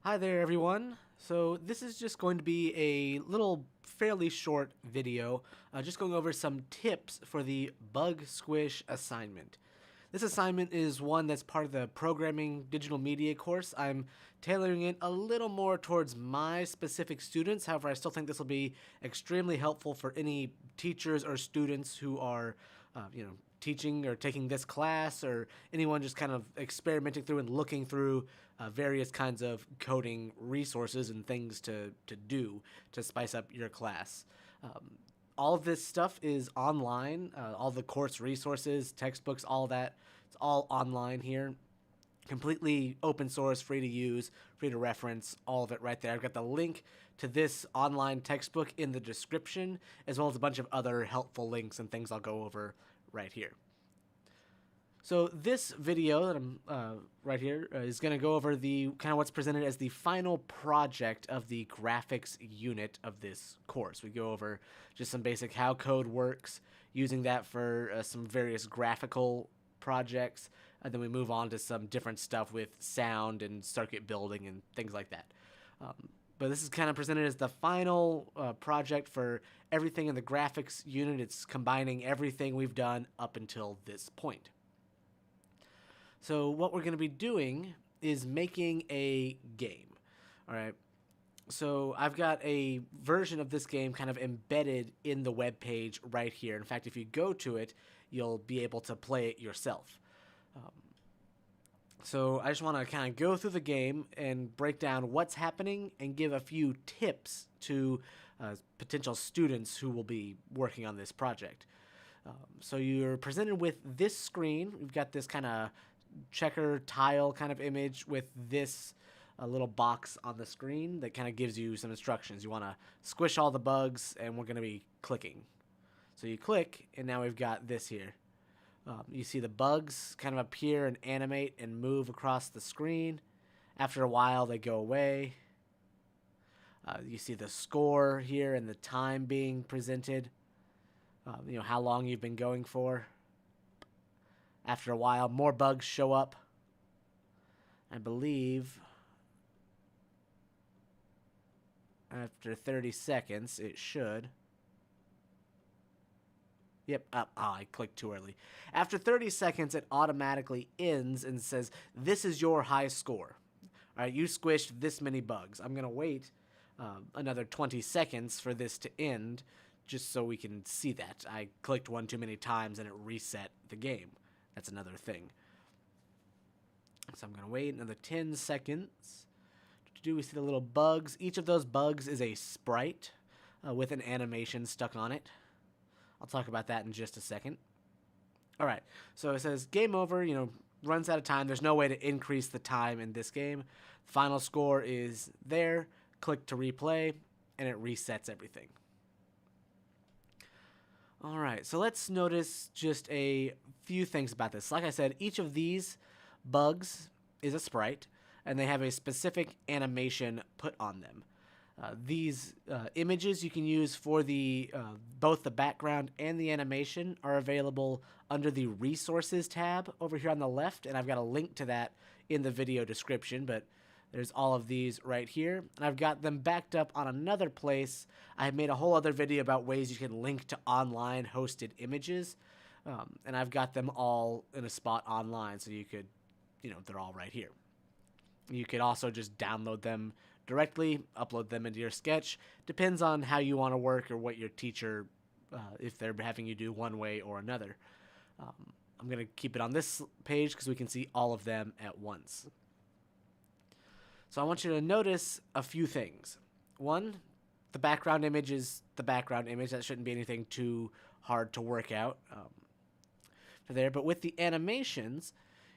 Hi there, everyone. So this is just going to be a little fairly short video, just going over some tips for the Bug-Squish assignment. This assignment is one that's part of the programming digital media course. I'm tailoring it a little more towards my specific students. However, I still think this will be extremely helpful for any teachers or students who are, teaching or taking this class, or anyone just kind of experimenting through and looking through various kinds of coding resources and things to do to spice up your class. All of this stuff is online. All the course resources, textbooks, all that. It's all online here. Completely open source, free to use, free to reference, all of it right there. I've got the link to this online textbook in the description, as well as a bunch of other helpful links and things I'll go over right here. So this video that I'm right here is going to go over the kind of what's presented as the final project of the graphics unit of this course. We go over just some basic how code works, using that for some various graphical projects, and then we move on to some different stuff with sound and circuit building and things like that. But this is kind of presented as the final project for everything in the graphics unit. It's combining everything we've done up until this point. So what we're going to be doing is making a game. All right. So I've got a version of this game kind of embedded in the web page right here. In fact, if you go to it, you'll be able to play it yourself. So I just want to kind of go through the game and break down what's happening and give a few tips to potential students who will be working on this project. So you're presented with this screen. We've got this kind of checker tile kind of image with this little box on the screen that kind of gives you some instructions. You want to squish all the bugs, and we're going to be clicking. So you click, and now we've got this here. You see the bugs kind of appear and animate and move across the screen. After a while, they go away. You see the score here and the time being presented. How long you've been going for. After a while, more bugs show up. I believe after 30 seconds, it should. Yep, I clicked too early. After 30 seconds, it automatically ends and says, this is your high score. All right, you squished this many bugs. I'm going to wait another 20 seconds for this to end, just so we can see that. I clicked one too many times and it reset the game. That's another thing. So I'm going to wait another 10 seconds. We see the little bugs. Each of those bugs is a sprite with an animation stuck on it. I'll talk about that in just a second. All right, so it says game over, runs out of time. There's no way to increase the time in this game. Final score is there. Click to replay, and it resets everything. All right, so let's notice just a few things about this. Like I said, each of these bugs is a sprite, and they have a specific animation put on them. These images you can use for the both the background and the animation are available under the Resources tab over here on the left, and I've got a link to that in the video description, but there's all of these right here, and I've got them backed up on another place. I have made a whole other video about ways you can link to online hosted images, and I've got them all in a spot online, so you could, they're all right here. You could also just download them directly, upload them into your sketch. Depends on how you want to work or what your teacher, if they're having you do one way or another. I'm going to keep it on this page because we can see all of them at once. So I want you to notice a few things. One, the background image is the background image. That shouldn't be anything too hard to work out for there. But with the animations,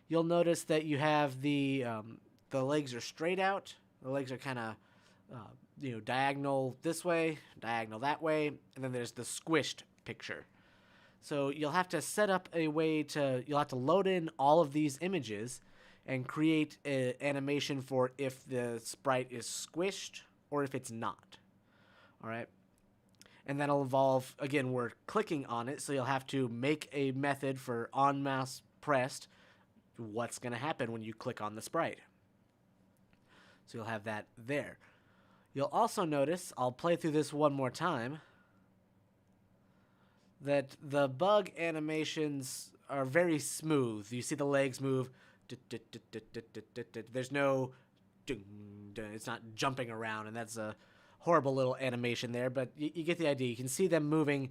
you'll notice that you have the legs are straight out. The legs are kind of, diagonal this way, diagonal that way, and then there's the squished picture. So you'll have to set up a way you'll have to load in all of these images and create an animation for if the sprite is squished or if it's not. All right. And that'll involve, again, we're clicking on it, so you'll have to make a method for on mouse pressed. What's going to happen when you click on the sprite? So you'll have that there. You'll also notice, I'll play through this one more time, that the bug animations are very smooth. You see the legs move. There's no, it's not jumping around, and that's a horrible little animation there, but you get the idea. You can see them moving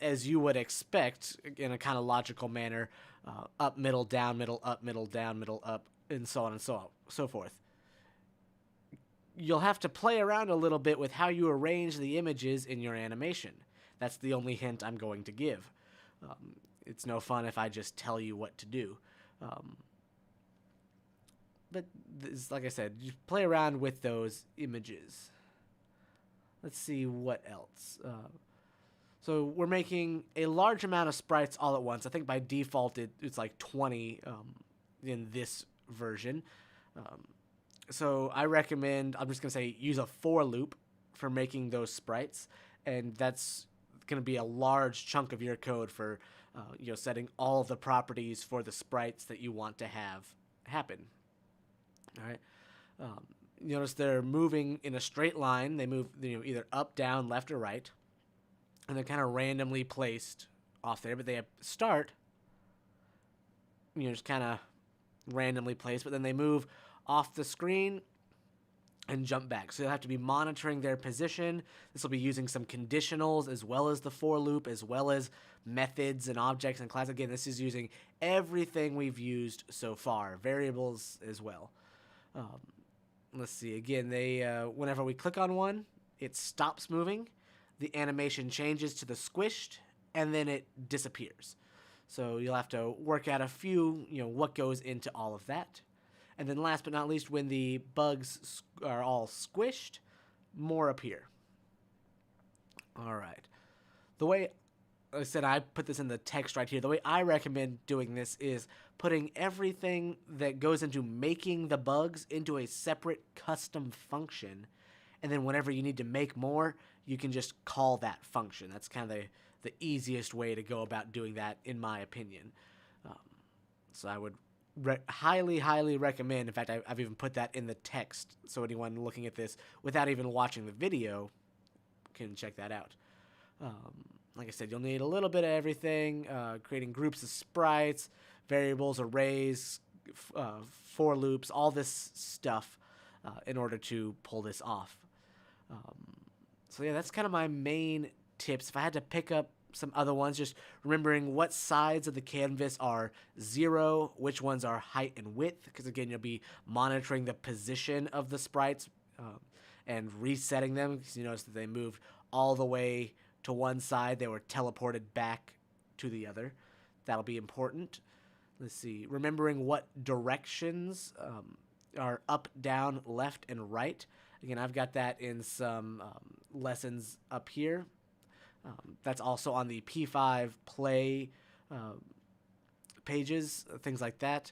as you would expect in a kind of logical manner, up, middle, down, middle, up, middle, down, middle, up, and so on and so forth. You'll have to play around a little bit with how you arrange the images in your animation. That's the only hint I'm going to give. It's no fun if I just tell you what to do. But this, like I said, you play around with those images. Let's see what else. So we're making a large amount of sprites all at once. I think by default it's like 20 in this version. So I recommend, I'm just going to say, use a for loop for making those sprites. And that's going to be a large chunk of your code for setting all of the properties for the sprites that you want to have happen. All right. Notice they're moving in a straight line. They move either up, down, left, or right. And they're kind of randomly placed off there. But they start, just kind of randomly placed. But then they move off the screen and jump back. So you'll have to be monitoring their position. This will be using some conditionals as well as the for loop, as well as methods and objects and classes. Again, this is using everything we've used so far, variables as well. Let's see. Again, they whenever we click on one, it stops moving. The animation changes to the squished, and then it disappears. So you'll have to work out a few, what goes into all of that. And then last but not least, when the bugs are all squished, more appear. All right. The way I said, I put this in the text right here. The way I recommend doing this is putting everything that goes into making the bugs into a separate custom function. And then whenever you need to make more, you can just call that function. That's kind of the easiest way to go about doing that, in my opinion. So I would highly, highly recommend. In fact, I've even put that in the text, so anyone looking at this without even watching the video can check that out. Like I said, you'll need a little bit of everything, creating groups of sprites, variables, arrays, for loops, all this stuff in order to pull this off. So yeah, that's kind of my main tips. If I had to pick up some other ones, just remembering what sides of the canvas are 0, which ones are height and width, because again, you'll be monitoring the position of the sprites and resetting them, because you notice that they moved all the way to one side, they were teleported back to the other. That'll be important. Let's see, remembering what directions are up, down, left, and right. Again, I've got that in some lessons up here. That's also on the P5 play pages, things like that.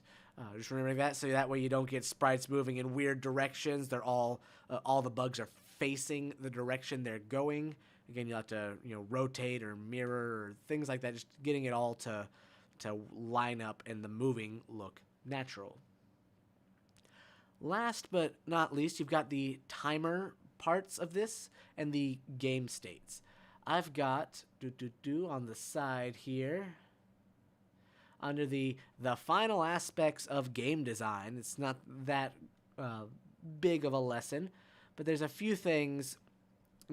Just remembering that, so that way you don't get sprites moving in weird directions. They're all the bugs are facing the direction they're going. Again, you'll have to rotate or mirror or things like that. Just getting it all to line up and the moving look natural. Last but not least, you've got the timer parts of this and the game states. I've got on the side here under the final aspects of game design. It's not that big of a lesson, but there's a few things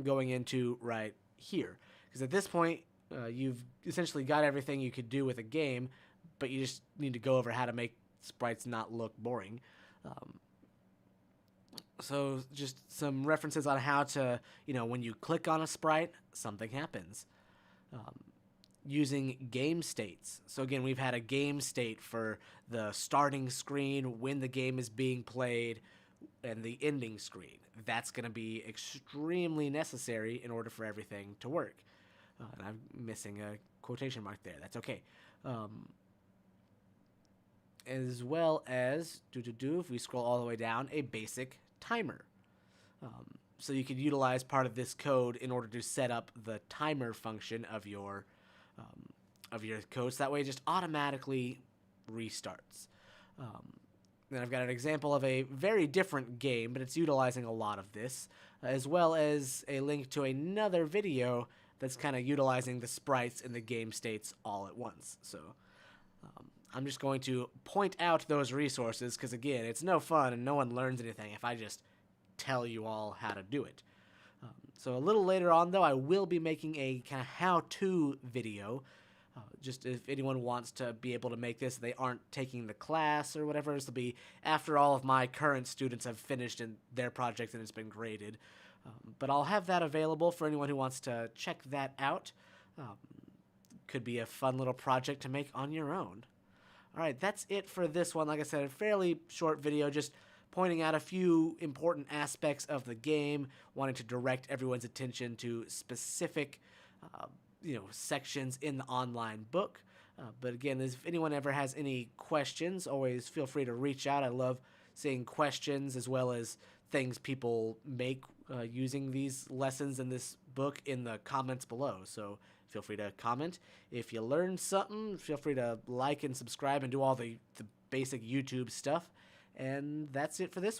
going into right here, because at this point you've essentially got everything you could do with a game, but you just need to go over how to make sprites not look boring. So just some references on how to, when you click on a sprite, something happens. Using game states. So again, we've had a game state for the starting screen, when the game is being played, and the ending screen. That's going to be extremely necessary in order for everything to work. And I'm missing a quotation mark there. That's okay. As well as, if we scroll all the way down, a basic timer. So you could utilize part of this code in order to set up the timer function of your code. So that way it just automatically restarts. Then I've got an example of a very different game, but it's utilizing a lot of this, as well as a link to another video that's kind of utilizing the sprites and the game states all at once. So I'm just going to point out those resources because, again, it's no fun and no one learns anything if I just tell you all how to do it. So a little later on, though, I will be making a kind of how-to video. Just if anyone wants to be able to make this, they aren't taking the class or whatever. This will be after all of my current students have finished in their project and it's been graded. But I'll have that available for anyone who wants to check that out. Could be a fun little project to make on your own. Alright, that's it for this one. Like I said, a fairly short video, just pointing out a few important aspects of the game, wanting to direct everyone's attention to specific sections in the online book. But again, if anyone ever has any questions, always feel free to reach out. I love seeing questions as well as things people make using these lessons in this book in the comments below. So feel free to comment. If you learned something, feel free to like and subscribe and do all the basic YouTube stuff. And that's it for this one.